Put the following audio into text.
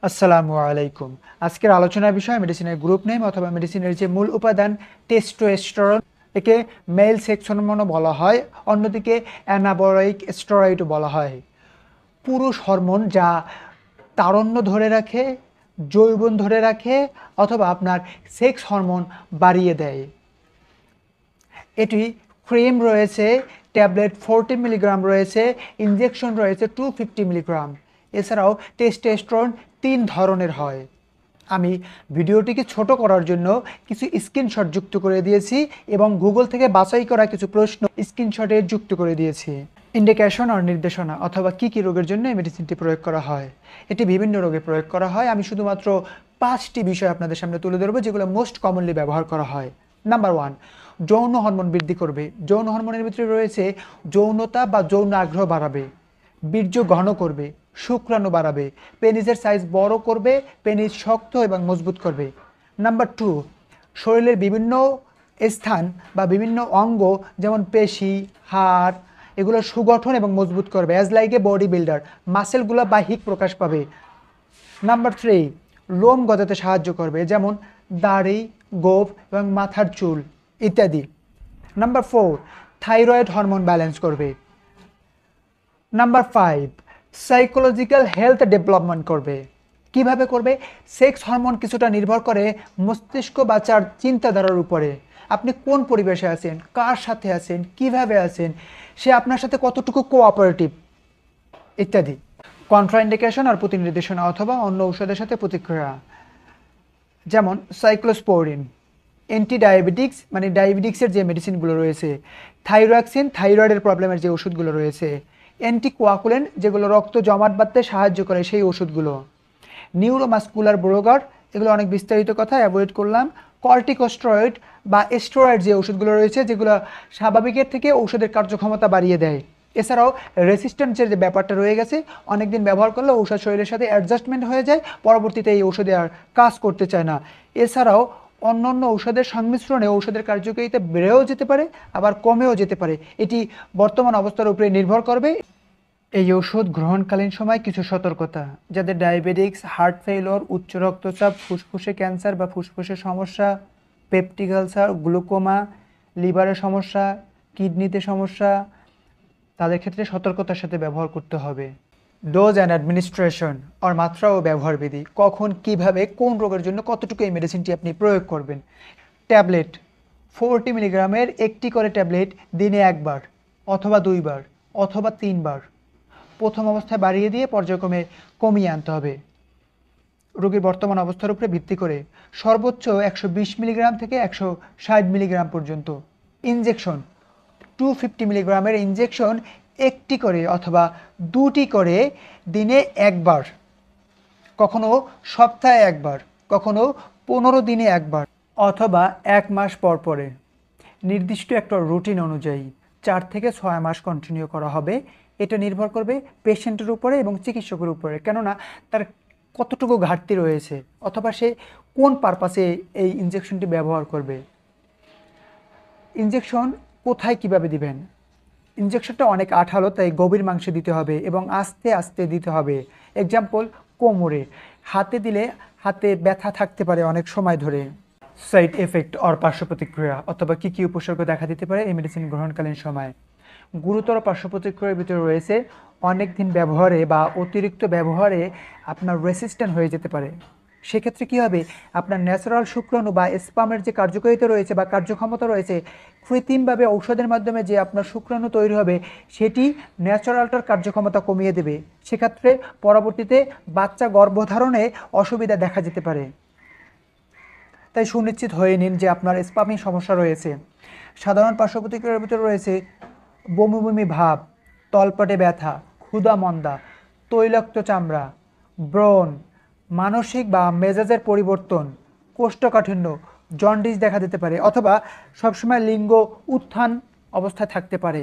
আসসালামু আলাইকুম। আজকের আলোচনার বিষয় মেডিসিনের গ্রুপ নেম অথবা মেডিসিনের যে মূল উপাদান টেস্টোস্টেরন, একে মেল সেক্স হরমোনও বলা হয়, অন্যদিকে অ্যানাবলিক স্টেরয়েডও বলা হয়। পুরুষ হরমোন যা তারুণ্য ধরে রাখে, যৌবন ধরে রাখে অথবা আপনার সেক্স হরমোন বাড়িয়ে দেয়। এটি ক্রিম রয়েছে, ট্যাবলেট 40 মিলিগ্রাম রয়েছে, ইনজেকশন রয়েছে 250 মিলিগ্রাম। এছাড়াও টেস্টোস্টেরন 3 ধরনের হয়। আমি ভিডিওটিকে ছোট করার জন্য কিছু স্ক্রিনশট যুক্ত করে দিয়েছি এবং গুগল থেকে বাছাই করা কিছু প্রশ্ন স্ক্রিনশটে যুক্ত করে দিয়েছি। ইন্ডিকেশন আর নির্দেশনা অথবা কী কী রোগের জন্য এই মেডিসিনটি প্রয়োগ করা হয়। এটি বিভিন্ন রোগে প্রয়োগ করা হয়। আমি শুধুমাত্র 5টি বিষয় আপনাদের সামনে তুলে ধরবো যেগুলো মোস্ট কমনলি ব্যবহার করা হয়। নাম্বার 1, যৌন হরমোন বৃদ্ধি করবে। যৌন হরমোনের ভিতরে রয়েছে যৌনতা বা যৌন আগ্রহ বাড়াবে, বীর্য ঘন করবে, শুক্রাণু বাড়াবে, পেনিসের সাইজ বড় করবে, পেনিস শক্ত এবং মজবুত করবে। নাম্বার 2, শরীরের বিভিন্ন স্থান বা বিভিন্ন অঙ্গ যেমন পেশি, হাড়, এগুলো সুগঠন এবং মজবুত করবে, as like a body builder, মাসেলগুলো বাহ্যিক প্রকাশ পাবে। নাম্বার 3, লোম গজাতে সাহায্য করবে, যেমন দাড়ি, গোঁফ এবং মাথার চুল ইত্যাদি। নাম্বার 4, থাইরয়েড হরমোন ব্যালেন্স করবে। নাম্বার 5, সাইকোলজিক্যাল হেলথ ডেভেলপমেন্ট করবে। কিভাবে করবে? সেক্স হরমোন কিছুটা নির্ভর করে মস্তিষ্ক বা চিন্তাধারার উপরে। আপনি কোন পরিবেশে আছেন, কার সাথে আছেন, কিভাবে আছেন, সে আপনার সাথে কতটুকু কোঅপারেটিভ ইত্যাদি। কন্ট্রাইন্ডিকেশন আর প্রতিনির্দেশনা অথবা অন্য ঔষধের সাথে প্রতিক্রিয়া, যেমন সাইক্লোস্পোরিন, অ্যান্টি ডায়াবেটিক্স মানে ডায়াবেটিক্সের যে মেডিসিনগুলো রয়েছে, থাইরোক্সিন থাইরয়েডের প্রবলেমের যে ওষুধগুলো রয়েছে, অ্যান্টিকোয়াগুলেন্ট যেগুলো রক্ত জমাট বাঁধতে সাহায্য করে সেই ওষুধগুলো, নিউরোমাস্কুলার ব্লকার, এগুলো অনেক বিস্তারিত কথা অ্যাভয়েড করলাম। কর্টিকোস্টেরয়েড বা স্টেরয়েড যে ওষুধগুলো রয়েছে যেগুলো স্বাভাবিকের থেকে ঔষধের কার্যক্ষমতা বাড়িয়ে দেয়। এছাড়াও রেসিস্ট্যান্সের যে ব্যাপারটা রয়ে গেছে, অনেকদিন ব্যবহার করলে ঔষধ শরীরের সাথে অ্যাডজাস্টমেন্ট হয়ে যায়, পরবর্তীতে এই ঔষধে আর কাজ করতে চায় না। এছাড়াও অন্যান্য ঔষধের সংমিশ্রণে ঔষধের কার্যকারিতা বেড়েও যেতে পারে, আবার কমেও যেতে পারে। এটি বর্তমান অবস্থার উপরে নির্ভর করবে। এই ওষুধ গ্রহণকালীন সময় কিছু সতর্কতা, যাদের ডায়াবেটিক্স, হার্ট ফেইলিওর, উচ্চ রক্তচাপ, ফুসফুসে ক্যান্সার বা ফুসফুসের সমস্যা, পেপটিক আলসার, গ্লুকোমা, লিভারের সমস্যা, কিডনিতে সমস্যা, তাদের ক্ষেত্রে সতর্কতার সাথে ব্যবহার করতে হবে। ডোজ অ্যান্ড অ্যাডমিনিস্ট্রেশন আর মাত্রা ও ব্যবহার বিধি, কখন, কিভাবে, কোন রোগের জন্য কতটুকু এই মেডিসিনটি আপনি প্রয়োগ করবেন। ট্যাবলেট 40 মিলিগ্রামের একটি করে ট্যাবলেট দিনে একবার অথবা 2 বার অথবা 3 বার। প্রথম অবস্থায় বাড়িয়ে দিয়ে পর্যায়ক্রমে কমিয়ে আনতে হবে রোগীর বর্তমান অবস্থার উপরে ভিত্তি করে, সর্বোচ্চ 120 মিলিগ্রাম থেকে 160 মিলিগ্রাম পর্যন্ত। ইনজেকশন 250 মিলিগ্রামের ইনজেকশন একটি করে অথবা 2টি করে দিনে একবার, কখনো সপ্তাহে একবার, কখনো 15 দিনে একবার অথবা 1 মাস পর পরে। নির্দিষ্ট একটা রুটিন অনুযায়ী 4 থেকে 6 মাস কন্টিনিউ করা হবে। এটা নির্ভর করবে পেশেন্টের উপরে এবং চিকিৎসকের উপরে, কেননা তার কতটুকু ঘাটতি রয়েছে অথবা সে কোন পারপাসে এই ইনজেকশনটি ব্যবহার করবে। ইনজেকশন কোথায় কিভাবে দিবেন? ইনজেকশনটা অনেক আঠালো, তাই গভীর মাংসে দিতে হবে এবং আস্তে আস্তে দিতে হবে। এক্সাম্পল, কোমরে। হাতে দিলে হাতে ব্যথা থাকতে পারে অনেক সময় ধরে। সাইড এফেক্ট অর পার্শ্ব প্রতিক্রিয়া অথবা কী কী উপসর্গ দেখা দিতে পারে এই মেডিসিন গ্রহণকালীন সময়। গুরুতর পার্শ্ব প্রতিক্রিয়ার ভিতরে রয়েছে অনেক দিন ব্যবহারে বা অতিরিক্ত ব্যবহারে আপনার রেসিস্ট্যান্ট হয়ে যেতে পারে। সেক্ষেত্রে কী হবে, আপনার ন্যাচারাল শুক্রাণু বা স্পামের যে কার্যকারিতা রয়েছে বা কার্যক্ষমতা রয়েছে, কৃত্রিমভাবে ঔষধের মাধ্যমে যে আপনার শুক্রাণু তৈরি হবে সেটি ন্যাচারালটার কার্যক্ষমতা কমিয়ে দেবে। সেক্ষেত্রে পরবর্তীতে বাচ্চা গর্ভধারণে অসুবিধা দেখা যেতে পারে। তাই সুনিশ্চিত হয়ে নিন যে আপনার স্পামিং সমস্যা রয়েছে। সাধারণ পার্শ্ব প্রতিক্রিয়ার ভিতরে রয়েছে বমি বমি ভাব, তলপেটে ব্যথা, ক্ষুধা মন্দা, তৈলাক্ত চামড়া, ব্রণ, মানসিক বা মেজাজের পরিবর্তন, কোষ্ঠকাঠিন্য, জন্ডিস দেখা দিতে পারে অথবা সবসময় লিঙ্গ উত্থান অবস্থায় থাকতে পারে।